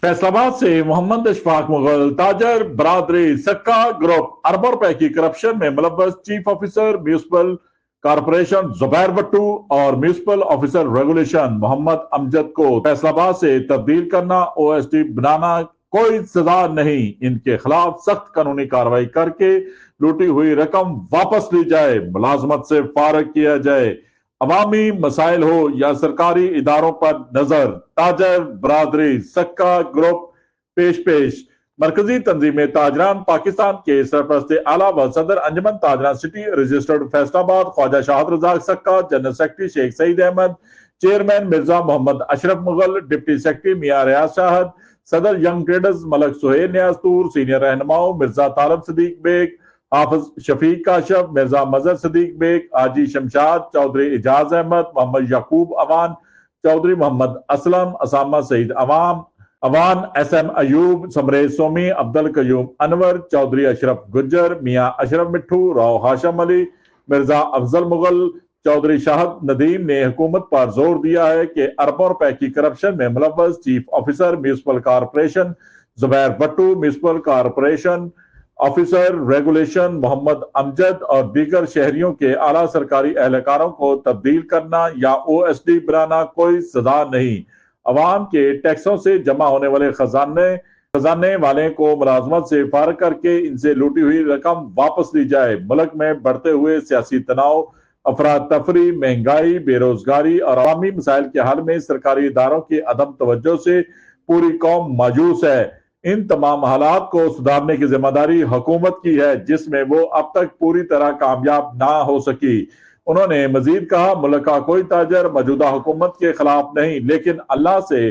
फैसलाबाद से मोहम्मद इशफाक मुगल ताजर बरादरी सक्का ग्रुप अरबों रुपए की करप्शन में मुलव्वस chief officer municipal corporation Zubair Bhattu और municipal officer regulation Mohammad Amjad को फैसलाबाद से तब्दील करना, ओएसडी बनाना कोई सजा नहीं। इनके खिलाफ सख्त कानूनी कार्रवाई करके लूटी हुई रकम वापस ली जाए, मुलाजमत से फारग किया जाए। अवामी मसाइल हो या सरकारी इदारों पर नजर, ताजर बरादरी सक्का ग्रुप पेश मरकजी तंजीम ताजरान पाकिस्तान के सरपरस्त आला व सदर Anjuman Tajiran city registered Faisalabad Khwaja Shahid Razzaq Sakka, general secretary Sheikh Saeed Ahmad, chairman Mirza Mohammad Ashraf Mughal, deputy secretary Mian Riaz Shahid, सदर young traders Malik Sohail Niaztoor, senior रहनुमाओं मिर्जा तालब सदीक बेग, हाफिज शफीक काशफ, मिर्जा मजहर सदीक बेग, आजी शमशाद चौधरी, इजाज अहमद, मोहम्मद याकूब अवान चौधरी, मोहम्मद असलम, असामा सईद अवान, एसएम अयूब, समरेज सोमी, अब्दुल कयूम अनवर चौधरी, अशरफ गुज्जर, मियां अशरफ मिट्ठू, राव हाशम अली, मिर्जा अफजल मुगल चौधरी, शाहद नदीम ने हुकूमत पर जोर दिया है कि अरबों रुपए की करप्शन में मुलव्वस chief officer municipal corporation Zubair Bhattu, municipal corporation officer regulation Mohammad Amjad और दीगर शहरियों के आला सरकारी एहलकारों को तब्दील करना या ओएसडी बनाना कोई सजा नहीं। अवाम के टैक्सों से जमा होने वाले खजाने वाले को मुलाजमत से फारग करके इनसे लूटी हुई रकम वापस ली जाए। मुल्क में बढ़ते हुए सियासी तनाव, अफरा तफरी, महंगाई, बेरोजगारी और अवामी मसाइल के हल में सरकारी इदारों की अदम तवज्जो से पूरी कौम मायूस है। इन तमाम हालात को सुधारने की जिम्मेदारी हुकूमत की है, जिसमें वो अब तक पूरी तरह कामयाब ना हो सकी। उन्होंने मजीद कहा, मुल्क का कोई ताजर मौजूदा हुकूमत के खिलाफ नहीं, लेकिन अल्लाह से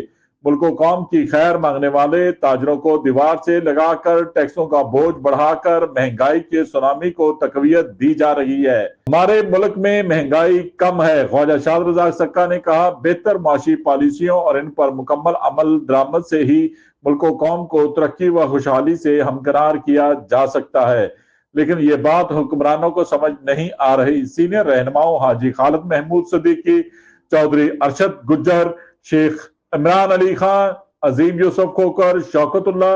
मुल्क कौम की खैर मांगने वाले ताजरों को दीवार से लगाकर टैक्सों का बोझ बढ़ाकर महंगाई के सुनामी को तकवीत दी जा रही है। हमारे मुल्क में महंगाई कम है, ख्वाजा शाहद रजाक सक्का ने कहा। बेहतर माशी पॉलिसियों और इन पर मुकम्मल अमल दरामद से ही मुल्क कौम को तरक्की व खुशहाली से हमकरार किया जा सकता है, लेकिन ये बात हुक्मरानों को समझ नहीं आ रही। सीनियर रहनुमाओं हाजी खालिद महमूद सदीकी, चौधरी अरशद गुज्जर, शेख इमरान अली खान, अजीम यूसुफ खोकर, शौकतुल्ला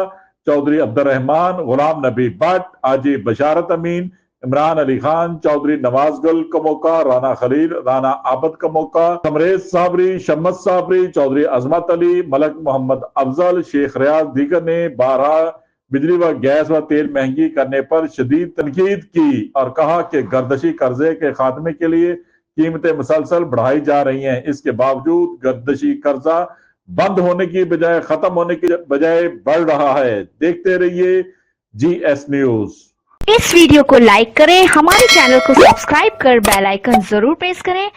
चौधरी, अब्दुल रहमान, गुलाम नबी भट्ट, हाजी बशारत अमीन, इमरान अली खान चौधरी, नवाज गुल का मौका, राना खलील, राना आबद का मौका, समरेज साबरी, शम्मत साबरी चौधरी, अजमत अली, मलक मोहम्मद अफजल, शेख रियाज दीगर ने 12 बिजली व गैस व तेल महंगी करने पर शदीद तनकीद की और कहा कि गर्दशी कर्जे के खात्मे के लिए कीमतें मुसलसल बढ़ाई जा रही हैं। इसके बावजूद गर्दशी कर्जा बंद होने की बजाय खत्म होने की बजाय बढ़ रहा है। देखते रहिए GS न्यूज। इस वीडियो को लाइक करें, हमारे चैनल को सब्सक्राइब कर बेल आइकन जरूर प्रेस करें